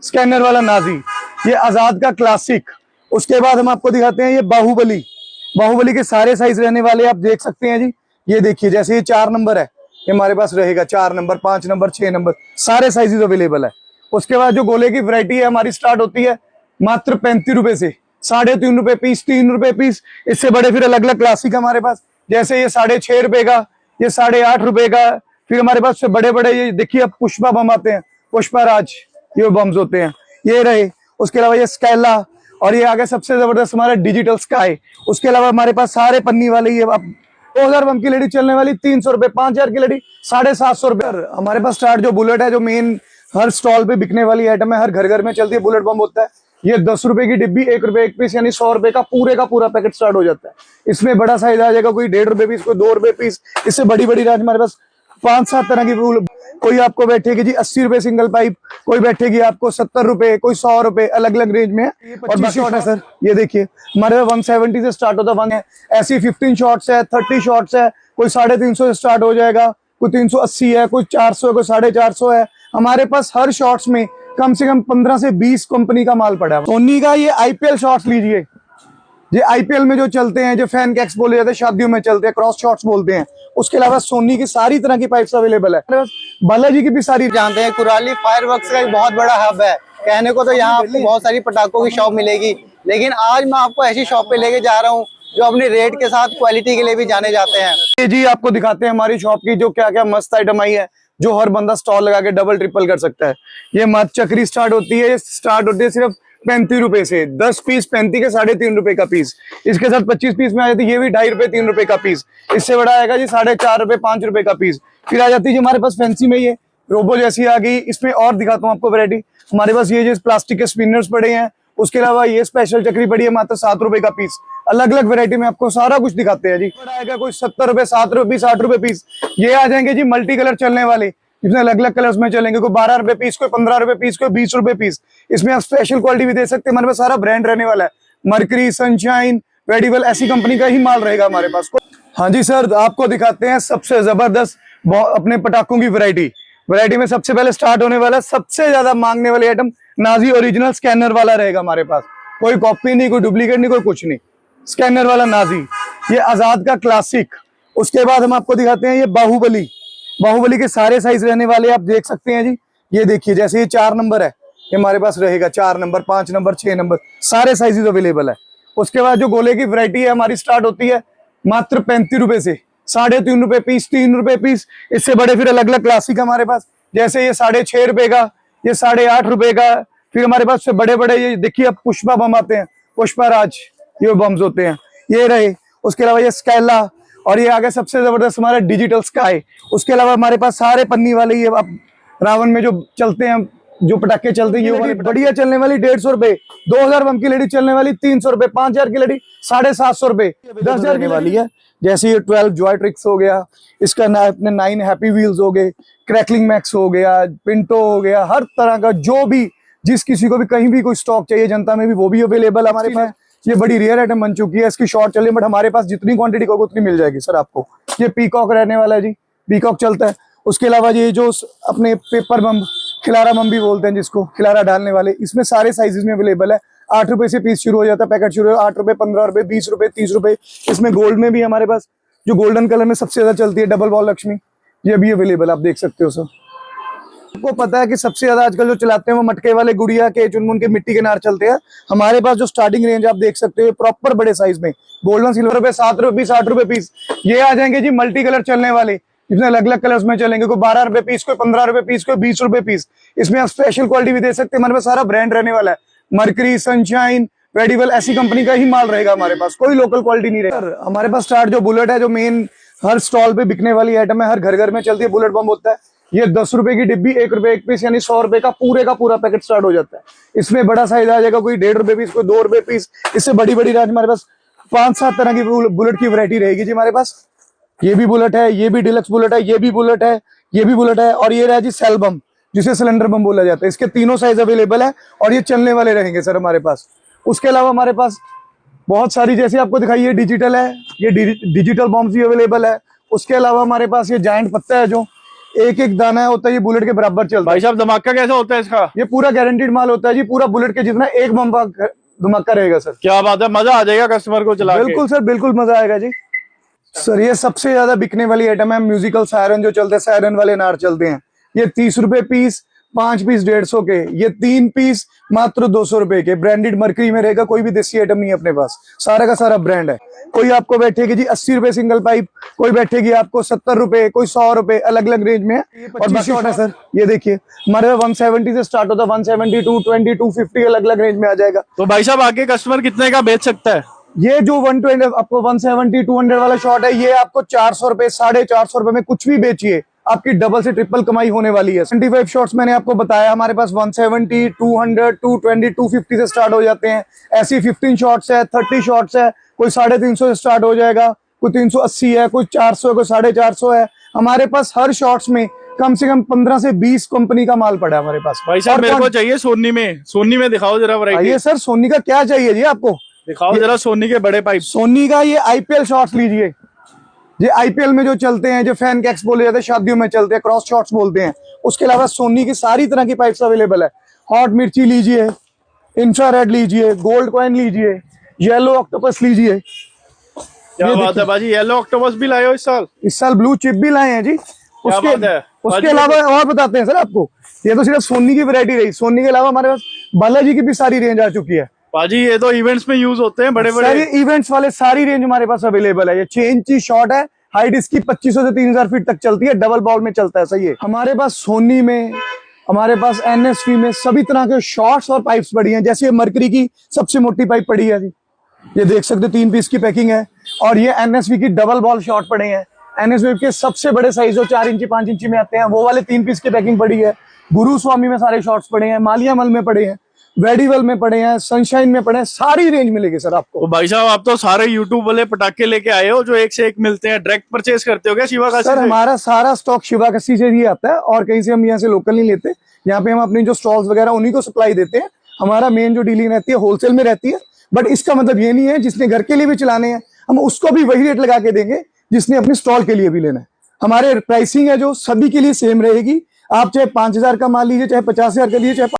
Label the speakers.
Speaker 1: Scanner वाला Nazi, ये आजाद का क्लासिक। उसके बाद हम आपको दिखाते हैं ये बाहुबली। बाहुबली के सारे साइज रहने वाले आप देख सकते हैं जी। ये देखिए, जैसे ये 4 नंबर है, ये हमारे पास रहेगा 4 नंबर, 5 नंबर, 6 नंबर, सारे साइजेस अवेलेबल है। उसके बाद जो गोले की वैरायटी है हमारी स्टार्ट होती है मात्र 35 रुपए से, 3.5 रुपए पीस, 3 रुपए पीस। इससे बड़े फिर अलग अलग क्लासिक हमारे पास, जैसे ये 6.5 रुपए का, ये 8.5 रुपए का। फिर हमारे पास बड़े बड़े ये देखिए अब पुष्पा बम आते हैं, पुष्पा राज, ये बम्स होते हैं, ये रहे। उसके अलावा ये स्कैला, और ये आगे सबसे जबरदस्त हमारा डिजिटल स्काई। उसके अलावा हमारे पास सारे पन्नी वाले ये 2000 बम की लड़ी चलने वाली 300 रुपए, 5000 की लड़ी 750 रुपए। हमारे पास स्टार्ट जो बुलेट है, जो मेन हर स्टॉल पे बिकने वाली आइटम है, हर घर घर में चलती है, बुलेट बम होता है। ये 10 रुपए की डिब्बी, 1 रुपए एक पीस, यानी 100 रुपए का पूरा पैकेट स्टार्ट हो जाता है। इसमें बड़ा साइज आ जाएगा, कोई 1.5 रुपए पीस, कोई 2 रुपए पीस। इससे बड़ी बड़ी राज हमारे पास 5-7 तरह की। कोई आपको बैठेगी जी 80 रुपए सिंगल पाइप, कोई बैठेगी आपको 70 रुपए, कोई 100 रुपए, अलग अलग रेंज में। और 25 शॉट है सर, ये देखिए हमारे 170 से स्टार्ट होता है। ऐसी 15 शॉट्स है, 30 शॉट्स है, कोई 350 से स्टार्ट हो जाएगा, कोई 380 है, कोई 400 है, कोई 450 है। हमारे पास हर शॉट्स में कम से कम 15 से 20 कंपनी का माल पड़ा है। सोनी का ये आईपीएल शॉट्स लीजिए, ये आईपीएल में जो चलते हैं, जो फैन कैक्स बोले जाते हैं, शादियों में चलते हैं, क्रॉस शॉट्स बोलते हैं। उसके अलावा सोनी की सारी तरह की पाइप्स अवेलेबल है। बालाजी की भी सारी
Speaker 2: जानते हैं, कुराली फायरवर्क्स का एक बहुत बड़ा हब है। कहने को तो यहाँ आपको बहुत सारी पटाखों की शॉप मिलेगी, लेकिन आज मैं आपको ऐसी शॉप पे लेके जा रहा हूँ जो अपने रेट के साथ क्वालिटी के लिए भी जाने जाते हैं।
Speaker 1: ये जी आपको दिखाते हैं हमारी शॉप की जो क्या क्या मस्त आइटम आई है, जो हर बंदा स्टॉल लगा के डबल ट्रिपल कर सकता है। ये मत चक्री स्टार्ट होती है, सिर्फ 35 रुपए से, 10 पीस 35 के 3.5 रुपए का पीस। इसके साथ 25 पीस में आ जाती है, ये भी 2.5 रुपए 3 रुपए का पीस। इससे बड़ा आएगा जी 4.5 रुपए 5 रुपए का पीस। फिर आ जाती है जी हमारे पास फैंसी में ये रोबो जैसी आ गई। इसमें और दिखाता हूँ आपको वैरायटी। हमारे पास ये जो प्लास्टिक के स्पिनर्स पड़े हैं, उसके अलावा ये स्पेशल चक्री पड़ी है मात्र 7 रुपए का पीस। अलग अलग वैरायटी में आपको सारा कुछ दिखाते हैं जी। आएगा कोई 70 रुपए, 7 रुपए पीस, 8 रुपए पीस। ये आ जाएंगे जी मल्टी कलर चलने वाले, इसमें अलग अलग कलर्स में चलेंगे, कोई 12 रुपए पीस, कोई 15 रुपए पीस, कोई 20 रुपए पीस। इसमें आप स्पेशल क्वालिटी भी दे सकते हैं। हमारे पास सारा ब्रांड रहने वाला है, मर्करी, सनशाइन, वेडिबल, ऐसी कंपनी का ही माल रहेगा हमारे पास। हाँ जी सर, आपको दिखाते हैं सबसे जबरदस्त अपने पटाखों की वैरायटी में सबसे पहले स्टार्ट होने वाला सबसे ज्यादा मांगने वाली आइटम नाजी ओरिजिनल स्कैनर वाला रहेगा हमारे पास। कोई कॉपी नहीं, कोई डुप्लीकेट नहीं, कोई कुछ नहीं, स्कैनर वाला नाजी, ये आजाद का क्लासिक। उसके बाद हम आपको दिखाते हैं ये बाहुबली के सारे साइज रहने वाले आप देख सकते हैं जी। ये देखिए, जैसे ये 4 नंबर है, ये हमारे पास रहेगा 4 नंबर, 5 नंबर, 6 नंबर, सारे साइजेस अवेलेबल है। उसके बाद जो गोले की वैरायटी है हमारी स्टार्ट होती है मात्र 35 रुपए से, 3.5 रुपए पीस, 3 रुपए पीस। इससे बड़े फिर अलग अलग क्लासिक हमारे पास, जैसे ये 6.5 रुपए का, ये 8.5 रुपए का। फिर हमारे पास से बड़े बड़े ये देखिए अब पुष्पा बम आते हैं, पुष्पा राज, ये बम्स होते हैं, ये रहे। उसके अलावा ये स्कैला, और ये आगे सबसे जबरदस्त हमारा डिजिटल स्काई। उसके अलावा हमारे पास सारे पन्नी वाले ये रावण में जो चलते हैं, जो पटाखे चलते हैं, ये वाले बढ़िया चलने वाली 150 रुपए, 2000 बम की लड़ी चलने वाली 300 रुपए, 5000 की लड़ी 750 रुपए, 10,000 की वाली है। जैसे ये 12 जॉय ट्रिक्स हो गया, इसका अपने 9 हैप्पी व्हील्स हो गए, क्रैकलिंग मैक्स हो गया, पिंटो हो गया, हर तरह का जो भी जिस किसी को भी कहीं भी कोई स्टॉक चाहिए जनता में भी, वो भी अवेलेबल हमारे पास। ये बड़ी रेयर आइटम बन चुकी है, इसकी शॉर्ट चली, बट हमारे पास जितनी क्वांटिटी होगी उतनी मिल जाएगी सर आपको। ये पीकॉक रहने वाला है जी, पीकॉक चलता है। उसके अलावा ये जो अपने पेपर बम, खिलारा बम भी बोलते हैं जिसको, खिलारा डालने वाले, इसमें सारे साइजेस में अवेलेबल है। 8 रुपए से पीस शुरू हो जाता है, पैकेट शुरू है 8 रुपए, 15 रुपए, 20 रुपए, 30 रुपए। इसमें गोल्ड में भी हमारे पास जो गोल्डन कलर में सबसे ज्यादा चलती है डबल बॉल लक्ष्मी, ये भी अवेलेबल आप देख सकते हो सर। आपको पता है कि सबसे ज्यादा आजकल जो चलाते हैं वो मटके वाले, गुड़िया के, चुनमुन के, मिट्टी के नार चलते हैं। हमारे पास जो स्टार्टिंग रेंज आप देख सकते हो प्रॉपर बड़े साइज में, गोल्डन सिल्वर रुपए, 7 रुपए पीस, 8 रुपए पीस। ये आ जाएंगे जी मल्टी कलर चलने वाले, इसमें अलग अलग कलर्स में चलेंगे, कोई 12 रुपए पीस, कोई 15 रुपए पीस, कोई 20 रुपए पीस। इसमें आप स्पेशल क्वालिटी भी दे सकते हैं। हमारे पास सारा ब्रांड रहने वाला है, मर्करी, सनशाइन, वेडिबल, ऐसी कंपनी का ही माल रहेगा हमारे पास, कोई लोकल क्वालिटी नहीं रहेगा। हमारे पास स्टार्ट जो बुलेट है, जो मेन हर स्टॉल पे बिकने वाली आइटम है, हर घर घर में चलती है, बुलेट बम होता है। ये 10 रुपए की डिब्बी, 1 रुपए एक पीस, यानी 100 रुपए का पूरा पैकेट स्टार्ट हो जाता है। इसमें बड़ा साइज आ जाएगा, कोई 1.5 रुपए पीस, कोई 2 रुपए पीस। इससे बड़ी बड़ी राज हमारे पास 5-7 तरह की बुलेट की वैरायटी रहेगी जी हमारे पास। ये भी बुलेट है, ये भी डिलक्स बुलेट है, ये भी बुलेट है, ये भी बुलेट है, और ये रहा जी सेल बम, जिसे सिलेंडर बम बोला जाता है। इसके तीनों साइज अवेलेबल है और ये चलने वाले रहेंगे सर हमारे पास। उसके अलावा हमारे पास बहुत सारी, जैसे आपको दिखाई, ये डिजिटल है, ये डिजिटल बॉम्ब भी अवेलेबल है। उसके अलावा हमारे पास ये जायंट पत्ता है, जो एक एक दाना होता है ये बुलेट के बराबर चलता है।
Speaker 3: भाई साहब धमाका कैसा होता है इसका?
Speaker 1: ये पूरा गारंटीड माल होता है जी, पूरा बुलेट के जितना एक बम्बा धमाका रहेगा सर।
Speaker 3: क्या बात है, मजा आ जाएगा कस्टमर को चला के।
Speaker 1: बिल्कुल सर, बिल्कुल मजा आएगा जी। सर ये सबसे ज्यादा बिकने वाली आइटम है, म्यूजिकल सायरन जो चलते हैं, सायरन वाले नार चलते हैं। ये 30 रुपए पीस, 5 पीस 150 के, ये 3 पीस मात्र 200 रुपए के। ब्रांडेड मर्करी में रहेगा, कोई भी देसी आइटम नहीं है अपने पास, सारा का सारा ब्रांड है। कोई आपको बैठेगी जी 80 रुपए सिंगल पाइप, कोई बैठेगी आपको 70 रुपए, कोई 100 रुपए, अलग अलग रेंज में है। और बाकी शॉट है सर, ये देखिए हमारे 170 से स्टार्ट होता है, 170, 220, 250 अलग अलग रेंज में आ जाएगा।
Speaker 3: तो भाई साहब आगे कस्टमर कितने का बेच सकता है?
Speaker 1: ये जो 120 आपको 170, 200 वाला शॉट है, ये आपको 400 रुपए, 450 रुपए में कुछ भी बेचिए, आपकी डबल से ट्रिपल कमाई होने वाली है। 25 शॉट्स मैंने आपको बताया, हमारे पास 170, 200, 220, 250 से स्टार्ट हो जाते हैं। ऐसी 15 शॉट्स है, 30 शॉट्स है, कोई 350 से स्टार्ट हो जाएगा, कोई 380 है, कोई 400 है, कोई 450 है। हमारे पास हर शॉट्स में कम से कम 15 से 20 कंपनी का माल पड़ा है हमारे पास।
Speaker 3: भाई साहब मेरे को चाहिए सोनी में दिखाओ जरा वैरायटी।
Speaker 1: ये सर सोनी का क्या चाहिए जी आपको?
Speaker 3: दिखाओ जरा सोनी के बड़े पाइप।
Speaker 1: सोनी का ये आईपीएल शॉट्स लीजिए, ये आईपीएल में जो चलते हैं, जो फैन कैक्स बोले जाते हैं, शादियों में चलते हैं, क्रॉस शॉट्स बोलते हैं। उसके अलावा सोनी की सारी तरह की पाइप्स अवेलेबल है। हॉट मिर्ची लीजिए, इंफ्रारेड लीजिए, गोल्ड कॉइन लीजिए, येलो ऑक्टोपस लीजिए।
Speaker 3: क्या बात है बाजी, येलो ऑक्टोपस भी लाए हो इस साल
Speaker 1: ब्लू चिप भी लाए हैं जी। उसके अलावा और बताते हैं सर आपको, ये तो सिर्फ सोनी की वैरायटी रही। सोनी के अलावा हमारे पास बालाजी की भी सारी रेंज आ चुकी है।
Speaker 3: बाजी ये तो इवेंट्स में यूज होते हैं बड़े बड़े।
Speaker 1: सारे इवेंट्स वाले सारी रेंज हमारे पास अवेलेबल है। ये 6 इंची शॉट है, हाइट इसकी 2500 से 3000 फीट तक चलती है, डबल बॉल में चलता है। सही है, हमारे पास सोनी में, हमारे पास एनएसवी में सभी तरह के शॉर्ट्स और पाइप्स पड़ी हैं। जैसे मरकरी की सबसे मोटी पाइप पड़ी है जी, ये देख सकते हो, 3 पीस की पैकिंग है। और ये एनएसवी की डबल बॉल शॉर्ट पड़े हैं। एनएसवी के सबसे बड़े साइज जो 4 इंची 5 इंची में आते हैं, वो वाले 3 पीस की पैकिंग पड़ी है। गुरु स्वामी में सारे शॉर्ट्स पड़े हैं, मालियामल में पड़े हैं, वेडिवल में पड़े हैं, सनशाइन में पड़े हैं, सारी रेंज मिलेगी सर आपको।
Speaker 3: तो भाई साहब आप तो सारे यूट्यूब वाले पटाखे लेके आए हो जो एक से एक मिलते हैं। डायरेक्ट परचेज करते हो क्या शिवाकाशी से?
Speaker 1: सर हमारा सारा स्टॉक शिवाकाशी से ही आता है, और कहीं से हम यहाँ से लोकल नहीं लेते। यहाँ पे हम अपनी जो स्टॉल्स वगैरह उन्हीं को सप्लाई देते हैं। हमारा मेन जो डीलिंग रहती है होलसेल में रहती है। बट इसका मतलब ये नहीं है जिसने घर के लिए भी चलाने हैं हम उसको भी वही रेट लगा के देंगे जिसने अपने स्टॉल के लिए भी लेना है। हमारे प्राइसिंग है जो सभी के लिए सेम रहेगी। आप चाहे 5000 का माल लीजिए, चाहे 50,000 का लीजिए, चाहे